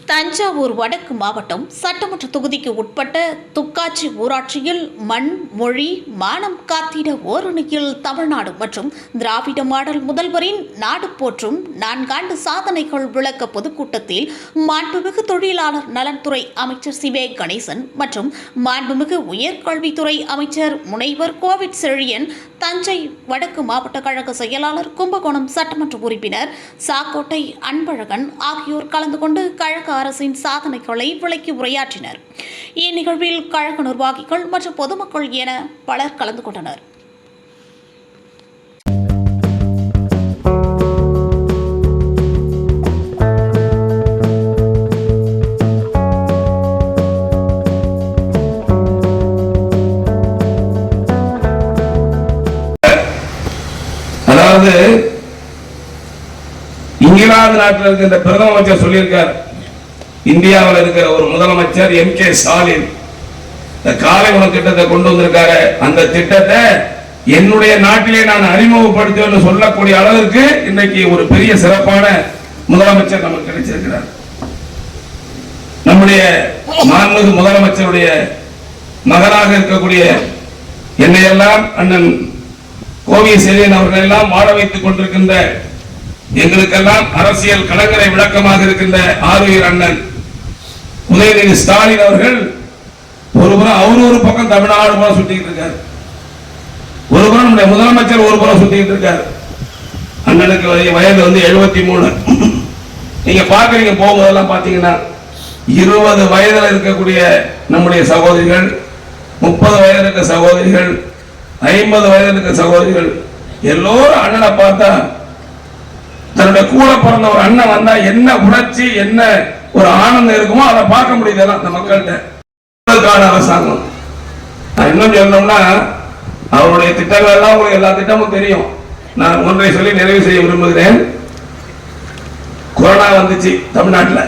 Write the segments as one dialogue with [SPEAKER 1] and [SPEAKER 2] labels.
[SPEAKER 1] தஞ்சாவூர் வடக்கு மாவட்டம் சட்டமன்ற தொகுதிக்கு உட்பட்ட துக்காச்சி ஊராட்சியில் மண் மொழி மானம் காத்திட ஓரணியில் தமிழ்நாடு மற்றும் திராவிட மாடல் முதல்வரின் நாடு போற்றும் 4 ஆண்டு சாதனைகள் விளக்க பொதுக்கூட்டத்தில் மாண்புமிகு தொழிலாளர் நலன்துறை அமைச்சர் சிவே கணேசன் மற்றும் மாண்புமிகு உயர்கல்வித்துறை அமைச்சர் முனைவர் கோவிட் செழியன், தஞ்சை வடக்கு மாவட்ட கழக செயலாளர், கும்பகோணம் சட்டமன்ற உறுப்பினர் சாக்கோட்டை அன்பழகன் ஆகியோர் கலந்து கொண்டு கழக அரசின் சாதனைகளை விளக்கி உரையாற்றினர். இந்நிகழ்வில் கழக நிர்வாகிகள் மற்றும் பொதுமக்கள் என பலர் கலந்து கொண்டனர்.
[SPEAKER 2] அதாவது இங்கிலாந்து நாட்டில் இருக்கின்ற பிரதம அமைச்சர் சொல்லியிருக்கார், இந்தியாவில் இருக்கிற ஒரு முதலமைச்சர் M.K. ஸ்டாலின் இந்த காலை உணவு திட்டத்தை கொண்டு வந்திருக்காரு. அந்த திட்டத்தை என்னுடைய நாட்டிலே நான் அறிமுகப்படுத்துவேன் சொல்லக்கூடிய அளவிற்கு இன்னைக்கு ஒரு பெரிய சிறப்பான முதலமைச்சர் நமக்கு கிடைச்சிருக்கிறார். நம்முடைய மாண்புமிகு முதலமைச்சருடைய மகனாக இருக்கக்கூடிய என்னையெல்லாம் அண்ணன் கோவிட் செழியன் அவர்கள் எல்லாம் வாழ வைத்துக் கொண்டிருக்கின்ற எங்களுக்கெல்லாம் அரசியல் கலங்கரை விளக்கமாக இருக்கின்ற ஆருயிர் அண்ணன் உதயநிதி ஸ்டாலின் அவர்கள் ஒருபுறம் அவர் ஒரு பக்கம் தமிழ்நாடு போல சுத்திக்கிட்டு இருக்காரு, ஒருபுறம் நம்முடைய முதலமைச்சர் ஒரு புறம் சுத்திக்கிட்டு இருக்காரு. அண்ணனுக்கு வயது 73. நீங்க பாக்குறீங்க போகும்போதெல்லாம் பாத்தீங்கன்னா 20 வயதுல இருக்கக்கூடிய நம்முடைய சகோதரிகள், 30 வயது இருக்க சகோதரிகள், 50 வயது இருக்க சகோதரிகள் எல்லோரும் அண்ணனை பார்த்தா தன்னுடைய கூட பிறந்த ஒரு அண்ணன் வந்தா என்ன உணர்ச்சி, என்ன ஒரு ஆனந்தம் இருக்குமோ அதை பார்க்க முடியுது அந்த மக்கள்கிட்ட. அரசாங்கம் இன்னும் சொல்லணும்னா அவருடைய திட்டங்கள் எல்லாம் உங்களுக்கு எல்லா திட்டமும் தெரியும். நான் ஒன்றை சொல்லி நிறைவு செய்ய விரும்புகிறேன். கொரோனா வந்துச்சு தமிழ்நாட்டில்.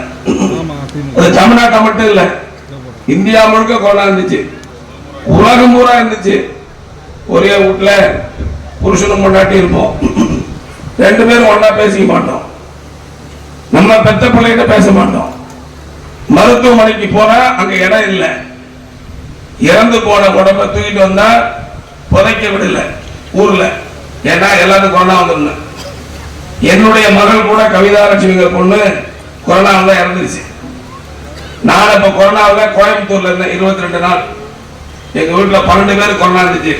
[SPEAKER 2] அது தமிழ்நாட்டை மட்டும் இல்ல, இந்தியா முழுக்க கொரோனா இருந்துச்சு, உலகம் பூரா இருந்துச்சு. ஒரே வீட்டுல புருஷனும் பொண்டாட்டி இருப்போம், 2 பேரும் ஒன்னா பேசிக்க மாட்டோம், நம்ம பெத்த பிள்ளைகிட்ட பேச மாட்டோம். மருத்துவமனைக்கு போனா அங்க இடம் இல்லை, இறந்து போன உடம்ப தூக்கிட்டு வந்தா புதைக்க விடல ஊர்ல, ஏன்னா எல்லாரும் கொரோனா வந்துருந்த. என்னுடைய மகள் கூட கவிதா லட்சுமிங்கிற பொண்ணு கொரோனாவில் தான் இறந்துருச்சு. நான் இப்ப கொரோனாவில் கோயம்புத்தூர்ல இருந்தேன் 22 நாள். எங்க வீட்டுல 12 பேர் கொரோனா இருந்துச்சு.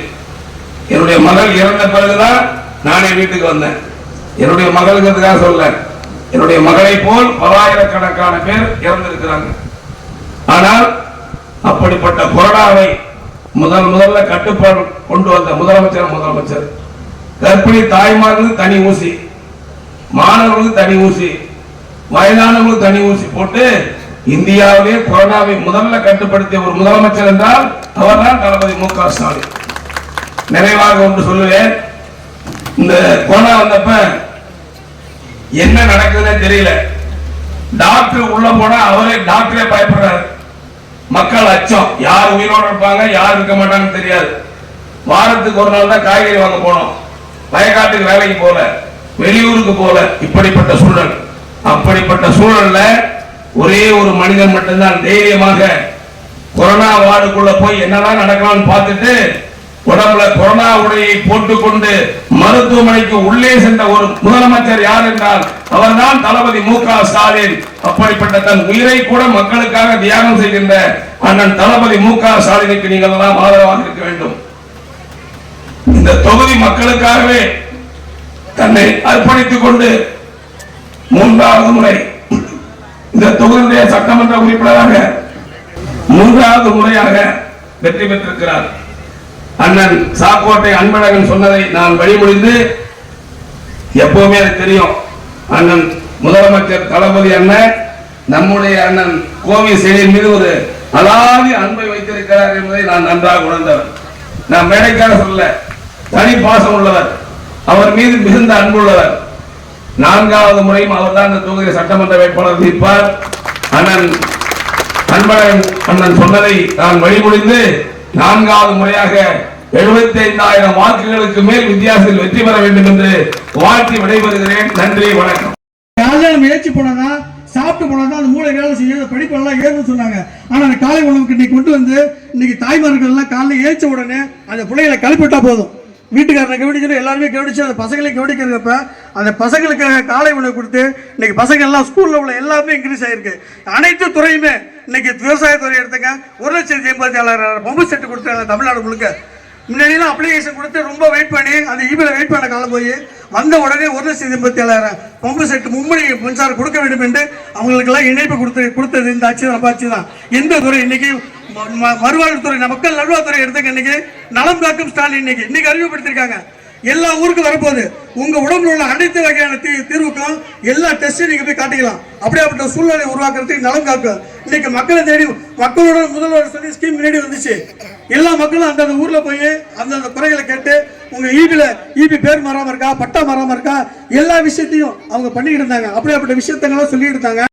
[SPEAKER 2] என்னுடைய மகள் இறந்த பிறகுதான் நானே வீட்டுக்கு வந்தேன். என்னுடைய மகளுங்கிறதுக்காக சொல்ல, என்னுடைய மகளை போல் பல்லாயிரக்கணக்கான பேர் இறந்திருக்கிறாங்க. ஆனால் அப்படிப்பட்ட கொரோனாவை முதல்ல கட்டுப்பாடு கொண்டு வந்த முதலமைச்சர் கர்ப்பிணி தாய்மார்களுக்கு தனி ஊசி, மாணவர்களுக்கு தனி ஊசி, வயதானவர்களுக்கு தனி ஊசி போட்டு இந்தியாவிலே கொரோனாவை முதல்ல கட்டுப்படுத்திய ஒரு முதலமைச்சர் என்றால் அவர்தான் தளபதி M.K. ஸ்டாலின். நிறைவாக ஒன்று சொல்லுவேன். இந்த கொரோனா வந்தப்ப என்ன நடக்குதுன்னு தெரியல. டாக்டர் உள்ள போனா அவரே டாக்டரே பயப்படுறாரு. மக்கள் அச்சம், யார் உயிரோடு இருப்பாங்க யார் இருக்க மாட்டாங்கன்னு தெரியாது. வாரத்துக்கு ஒரு நாள் தான் காய்கறி வாங்க போனோம், வயக்காட்டுக்கு வேலைக்கு போல, வெளியூருக்கு போல. இப்படிப்பட்ட சூழல். அப்படிப்பட்ட சூழல்ல ஒரே ஒரு மனிதன் மட்டும்தான் தைரியமாக கொரோனா வார்டுக்குள்ள போய் என்னதான் நடக்கலாம்னு பார்த்துட்டு உடம்புல கொரோனா உடையை போட்டுக்கொண்டு மருத்துவமனைக்கு உள்ளே சென்ற ஒரு முதலமைச்சர் யார் என்றால் அவர்தான் தளபதி M.K. ஸ்டாலின். அப்படிப்பட்ட தன் உயிரை கூட மக்களுக்காக தியாகம் செய்கின்ற அண்ணன் தளபதி M.K. ஸ்டாலினுக்கு நீங்கள் எல்லாம் ஆதரவாக இருக்க வேண்டும். இந்த தொகுதி மக்களுக்காகவே தன்னை அர்ப்பணித்துக் கொண்டு 3வது முறை இந்த தொகுதியுடைய சட்டமன்ற உறுப்பினராக 3வது முறையாக வெற்றி பெற்றிருக்கிறார். அண்ணன் சாக்கோட்டை அன்பழகன் சொன்னதை நான் வழிமொழிந்து, எப்பவுமே எனக்கு தெரியும் அண்ணன் முதலமைச்சர் தளபதி அண்ணன் நம்முடைய அண்ணன் கோவிட் செழியன் மீது ஒரு அலாதி அன்பை வைத்திருக்கிறார் என்பதை நான் நன்றாக உணர்ந்தவர். நான் மேடைக்காக சொல்ல, தனி பாசம் உள்ளவர், அவர் மீது மிகுந்த அன்புள்ளவர். 4வது முறையும் அவர் தான் இந்த தொகுதி சட்டமன்ற வேட்பாளர் நிற்பார். அண்ணன் அன்பழகன் அண்ணன் சொன்னதை நான் வழிமொழிந்து 4வது முறையாக 75,000 வாக்குகளுக்கு மேல் வித்தியாசத்தில் வெற்றி பெற வேண்டும் என்று வாழ்த்தி விடைபெறுகிறேன். நன்றி, வணக்கம்.
[SPEAKER 3] முயற்சி போனா சாப்பிட்டு போனா தான் அந்த மூளை வேலை செய்ய, படிப்பெல்லாம் ஏறுன்னு சொன்னாங்க. ஆனால் அந்த காலை உணவுக்கு இன்னைக்கு கொண்டு வந்து இன்னைக்கு தாய்மார்கள் எல்லாம் காலையில் ஏற்ற உடனே அந்த பிள்ளைகளை கிளப்பிட்டா போதும். வீட்டுக்காரனை கவனிக்கணும், எல்லாருமே கவனிச்சு அந்த பசங்களையும் கவனிக்கிறப்ப அந்த பசங்களுக்கு காலை உணவு கொடுத்து இன்னைக்கு பசங்க எல்லாம் ஸ்கூலில் உள்ள எல்லாமே இன்க்ரீஸ் ஆயிருக்கு. அனைத்து துறையுமே இன்னைக்கு விவசாயத்துறை எடுத்துங்க, 1,80,000 பம்பு செட்டு கொடுத்தாங்க தமிழ்நாடு முழுக்க. முன்னாடியெல்லாம் அப்ளிகேஷன் கொடுத்து ரொம்ப வெயிட் பண்ணி அந்த ஈபியில் வெயிட் பண்ண காலம் போய் வந்த உடனே 1,87,000 பம்பு செட்டு மும்முனை மின்சாரம் கொடுக்க வேண்டும் என்று அவங்களுக்கெல்லாம் இணைப்பு கொடுத்தது இந்த ஆட்சி நம்ம ஆட்சி தான். எந்த துறை இன்னைக்கு மறுவாழ்வுத்துறை, மக்கள் நல்வாழ்வுத்துறை எடுத்துக்க, இன்னைக்கு நலம் காக்கும் ஸ்டாலின் இன்னைக்கு அறிமுகப்படுத்திருக்காங்க. எல்லா ஊருக்கு வரப்போகுது. உங்க உடம்புல உள்ள அனைத்து வகையான தீர்வுக்கும் எல்லா டெஸ்டையும் நீங்க போய் காட்டிக்கலாம். அப்படியாப்பட்ட சூழ்நிலை உருவாக்குறதுக்கு நலம் காக்கும். இன்னைக்கு மக்களை தேடி மக்களோட முதல்வர் சொல்லி ஸ்கீம் முன்னாடி வந்துச்சு. எல்லா மக்களும் அந்தந்த ஊர்ல போய் அந்தந்த குறைகளை கேட்டு உங்க ஈபி பேர் மாறாம இருக்கா, பட்டா மாறாம இருக்கா, எல்லா விஷயத்தையும் அவங்க பண்ணிக்கிட்டு இருந்தாங்க. அப்படியாப்பட்ட விஷயத்தெல்லாம் சொல்லிட்டு இருந்தாங்க.